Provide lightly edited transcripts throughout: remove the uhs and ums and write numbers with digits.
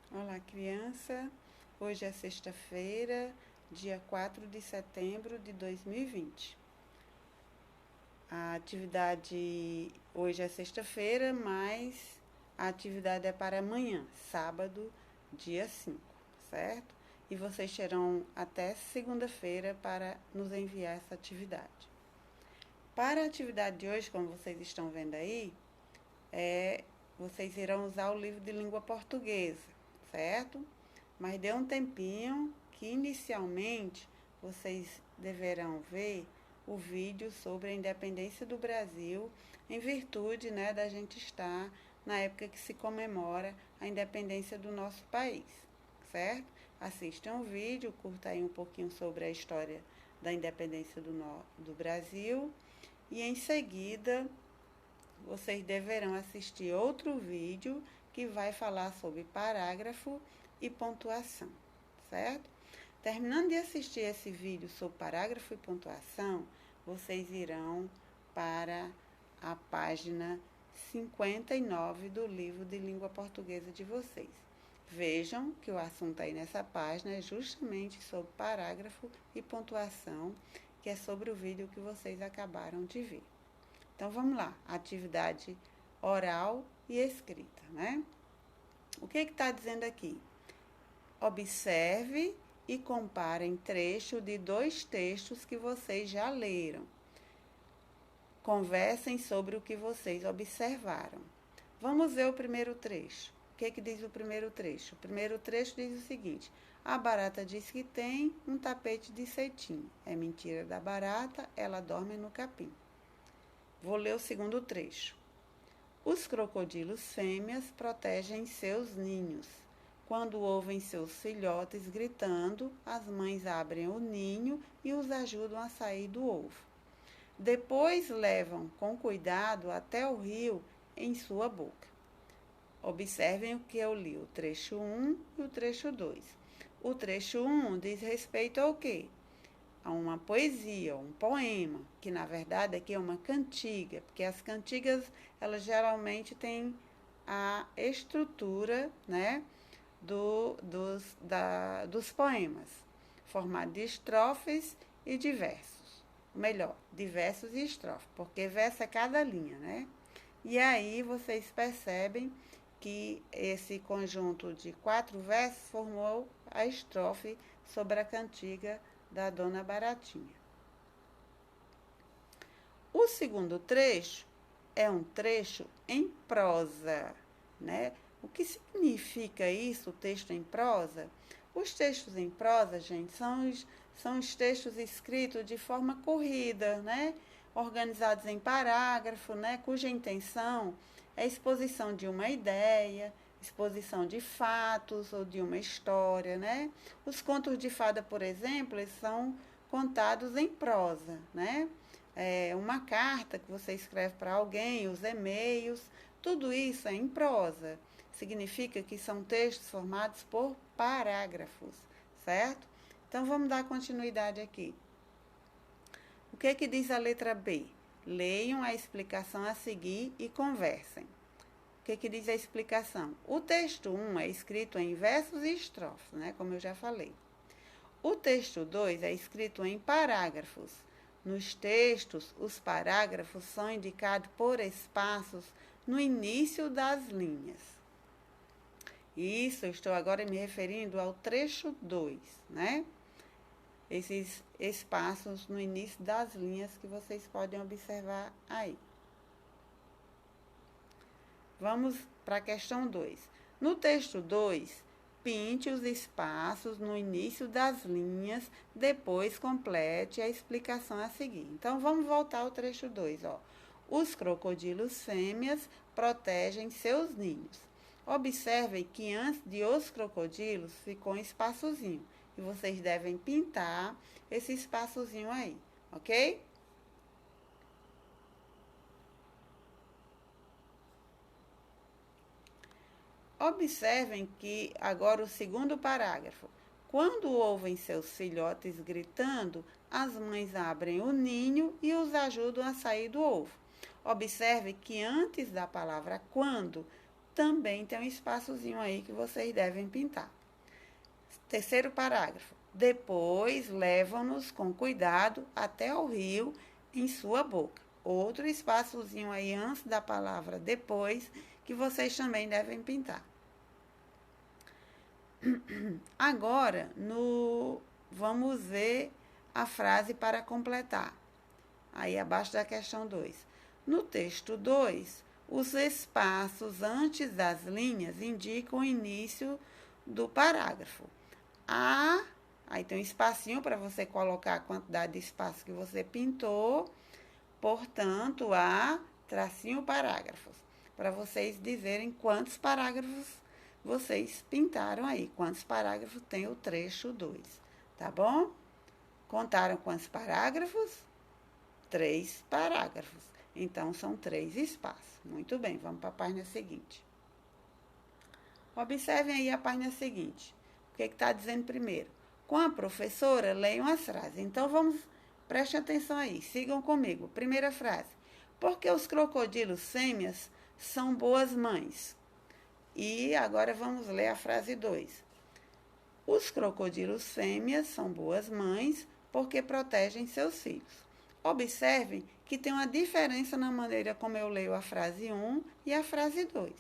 Olá, criança. Hoje é sexta-feira, dia 4 de setembro de 2020. A atividade hoje é sexta-feira, mas a atividade é para amanhã, sábado, dia 5, certo? E vocês terão até segunda-feira para nos enviar essa atividade. Para a atividade de hoje, como vocês estão vendo aí, vocês irão usar o livro de língua portuguesa, certo? Mas dê um tempinho que inicialmente vocês deverão ver o vídeo sobre a independência do Brasil, em virtude, da gente estar na época que se comemora a independência do nosso país, certo? Assistam o vídeo, curta aí um pouquinho sobre a história da independência do Brasil e em seguida vocês deverão assistir outro vídeo que vai falar sobre parágrafo e pontuação, certo? Terminando de assistir esse vídeo sobre parágrafo e pontuação, vocês irão para a página 59 do livro de língua portuguesa de vocês. Vejam que o assunto aí nessa página é justamente sobre parágrafo e pontuação, que é sobre o vídeo que vocês acabaram de ver. Então, vamos lá, atividade oral e escrita, né? O que está dizendo aqui? Observe e comparem trecho de 2 textos que vocês já leram. Conversem sobre o que vocês observaram. Vamos ver o primeiro trecho. O que diz o primeiro trecho? O primeiro trecho diz o seguinte: a barata diz que tem um tapete de cetim. É mentira da barata, ela dorme no capim. Vou ler o segundo trecho. Os crocodilos fêmeas protegem seus ninhos. Quando ouvem seus filhotes gritando, as mães abrem o ninho e os ajudam a sair do ovo. Depois levam com cuidado até o rio em sua boca. Observem o que eu li, o trecho 1 e o trecho 2. O trecho 1 diz respeito ao quê? A uma poesia, um poema, que na verdade aqui é uma cantiga, porque as cantigas, elas geralmente têm a estrutura, dos poemas, formado de estrofes e de versos. Melhor, de versos e estrofes, porque verso é cada linha, né? E aí vocês percebem que esse conjunto de 4 versos formou a estrofe sobre a cantiga da Dona Baratinha. O segundo trecho é um trecho em prosa, né? O que significa isso, o texto em prosa? Os textos em prosa, gente, são os textos escritos de forma corrida, né? Organizados em parágrafo, né? Cuja intenção é a exposição de uma ideia, exposição de fatos ou de uma história, né? Os contos de fada, por exemplo, eles são contados em prosa, né? Uma carta que você escreve para alguém, os e-mails, tudo isso é em prosa. Significa que são textos formados por parágrafos, certo? Então, vamos dar continuidade aqui. O que diz a letra B? Leiam a explicação a seguir e conversem. O que diz a explicação? O texto 1 é escrito em versos e estrofes, né? Como eu já falei. O texto 2 é escrito em parágrafos. Nos textos, os parágrafos são indicados por espaços no início das linhas. Isso, eu estou agora me referindo ao trecho 2, né? Esses espaços no início das linhas que vocês podem observar aí. Vamos para a questão 2. No texto 2, pinte os espaços no início das linhas, depois complete a explicação a seguir. Então, vamos voltar ao trecho 2, ó. Os crocodilos fêmeas protegem seus ninhos. Observem que antes de os crocodilos ficou um espaçozinho. E vocês devem pintar esse espaçozinho aí, ok? Observem que agora o segundo parágrafo. Quando ouvem seus filhotes gritando, as mães abrem o ninho e os ajudam a sair do ovo. Observe que antes da palavra quando também tem um espaçozinho aí que vocês devem pintar. Terceiro parágrafo. Depois levam-nos com cuidado até ao rio em sua boca. Outro espaçozinho aí antes da palavra depois, que vocês também devem pintar. Agora, vamos ver a frase para completar. Aí abaixo da questão 2. No texto 2, os espaços antes das linhas indicam o início do parágrafo. Aí tem um espacinho para você colocar a quantidade de espaço que você pintou. Portanto, tracinho parágrafos. Para vocês dizerem quantos parágrafos vocês pintaram aí. Quantos parágrafos tem o trecho 2. Tá bom? Contaram quantos parágrafos? 3 parágrafos. Então, são 3 espaços. Muito bem, vamos para a página seguinte. Observem aí a página seguinte. O que está dizendo primeiro? Com a professora, leiam as frases. Então, prestem atenção aí, sigam comigo. Primeira frase. Porque os crocodilos fêmeas são boas mães. E agora vamos ler a frase 2. Os crocodilos fêmeas são boas mães porque protegem seus filhos. Observem que tem uma diferença na maneira como eu leio a frase 1 e a frase 2.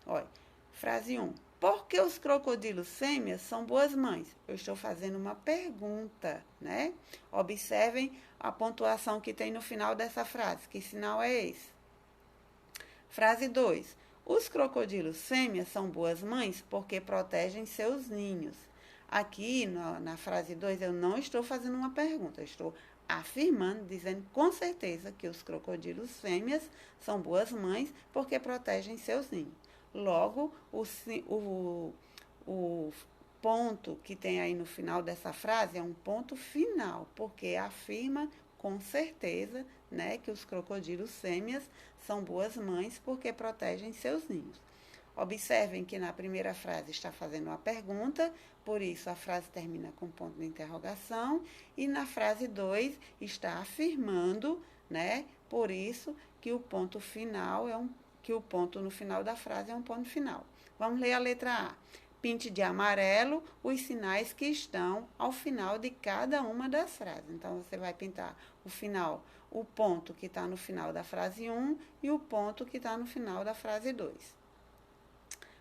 Olha, frase 1. Por que os crocodilos fêmeas são boas mães? Eu estou fazendo uma pergunta, né? Observem a pontuação que tem no final dessa frase. Que sinal é esse? Frase 2. Os crocodilos fêmeas são boas mães porque protegem seus ninhos. Aqui, na frase 2, eu não estou fazendo uma pergunta, eu estou afirmando, dizendo com certeza que os crocodilos fêmeas são boas mães porque protegem seus ninhos. Logo, o ponto que tem aí no final dessa frase é um ponto final, porque afirma com certeza, né, que os crocodilos fêmeas são boas mães porque protegem seus ninhos. Observem que na primeira frase está fazendo uma pergunta, por isso a frase termina com ponto de interrogação, e na frase 2 está afirmando, né, por isso que o ponto final que o ponto no final da frase é um ponto final. Vamos ler a letra A. Pinte de amarelo os sinais que estão ao final de cada uma das frases. Então, você vai pintar o ponto que está no final da frase 1 e o ponto que está no final da frase 2.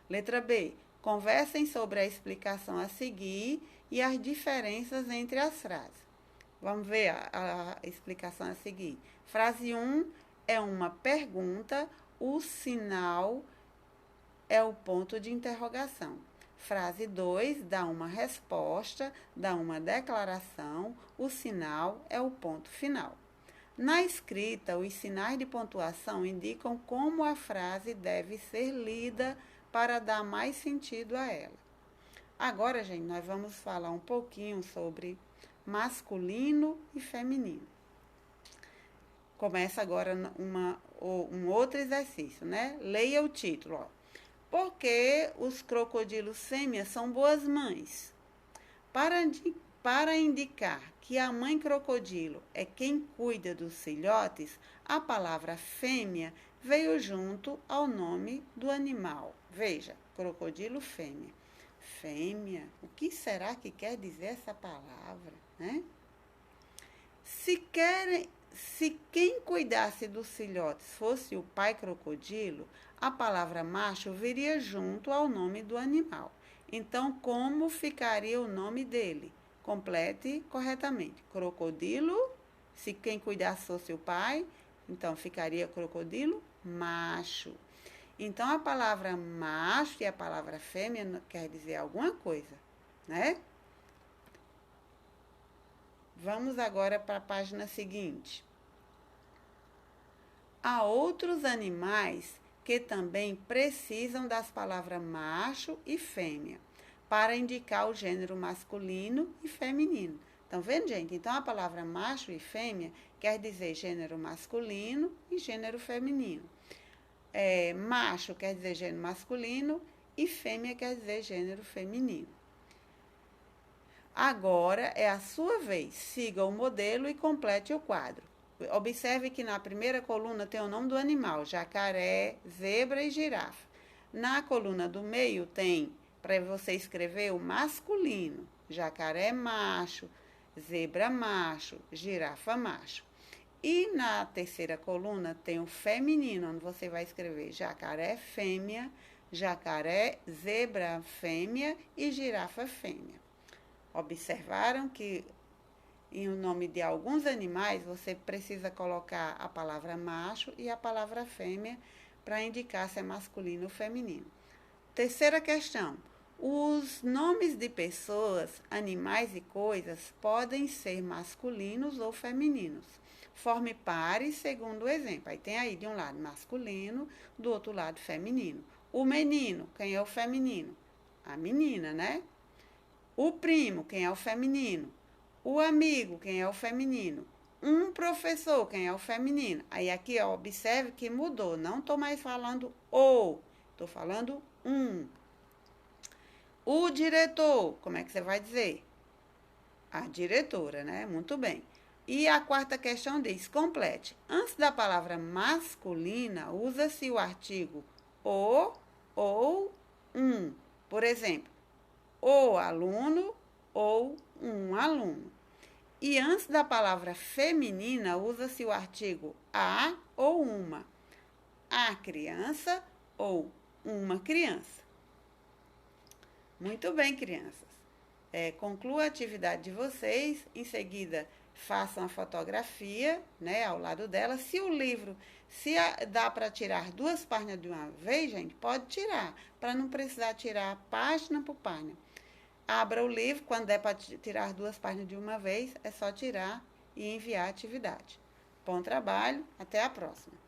Letra B. Conversem sobre a explicação a seguir e as diferenças entre as frases. Vamos ver a explicação a seguir. Frase 1 é uma pergunta, o sinal é o ponto de interrogação. Frase 2 dá uma resposta, dá uma declaração, o sinal é o ponto final. Na escrita, os sinais de pontuação indicam como a frase deve ser lida para dar mais sentido a ela. Agora, gente, nós vamos falar um pouquinho sobre masculino e feminino. Começa agora um outro exercício, né? Leia o título, ó. Por que os crocodilos fêmeas são boas mães? Para indicar que a mãe crocodilo é quem cuida dos filhotes, a palavra fêmea veio junto ao nome do animal. Veja, crocodilo fêmea. Fêmea, o que será que quer dizer essa palavra, né? Se quem cuidasse dos filhotes fosse o pai crocodilo, a palavra macho viria junto ao nome do animal. Então, como ficaria o nome dele? Complete corretamente. Crocodilo, se quem cuidasse fosse o pai, então ficaria crocodilo macho. Então, a palavra macho e a palavra fêmea quer dizer alguma coisa, né? Vamos agora para a página seguinte. Há outros animais que também precisam das palavras macho e fêmea para indicar o gênero masculino e feminino. Estão vendo, gente? Então, a palavra macho e fêmea quer dizer gênero masculino e gênero feminino. Macho quer dizer gênero masculino e fêmea quer dizer gênero feminino. Agora é a sua vez. Siga o modelo e complete o quadro. Observe que na primeira coluna tem o nome do animal, jacaré, zebra e girafa. Na coluna do meio tem para você escrever o masculino: jacaré macho, zebra macho, girafa macho. E na terceira coluna tem o feminino, onde você vai escrever jacaré fêmea, jacaré, zebra fêmea e girafa fêmea. Observaram que em o nome de alguns animais você precisa colocar a palavra macho e a palavra fêmea para indicar se é masculino ou feminino. Terceira questão. Os nomes de pessoas, animais e coisas podem ser masculinos ou femininos. Forme pares segundo o exemplo. Aí tem aí de um lado masculino, do outro lado feminino. O menino, quem é o feminino? A menina, né? O primo, quem é o feminino? O amigo, quem é o feminino? Um professor, quem é o feminino? Aí aqui, ó, observe que mudou. Não estou mais falando o, estou falando um. O diretor, como é que você vai dizer? A diretora, né? Muito bem. E a quarta questão diz: complete. Antes da palavra masculina, usa-se o artigo o ou um. Por exemplo, o aluno ou um aluno. E antes da palavra feminina, usa-se o artigo a ou uma. A criança ou uma criança. Muito bem, crianças. Conclua a atividade de vocês. Em seguida, façam a fotografia, né, ao lado dela. Se o livro, dá para tirar 2 páginas de uma vez, gente, pode tirar, para não precisar tirar página por página. Abra o livro, quando der para tirar 2 páginas de uma vez, é só tirar e enviar a atividade. Bom trabalho, até a próxima.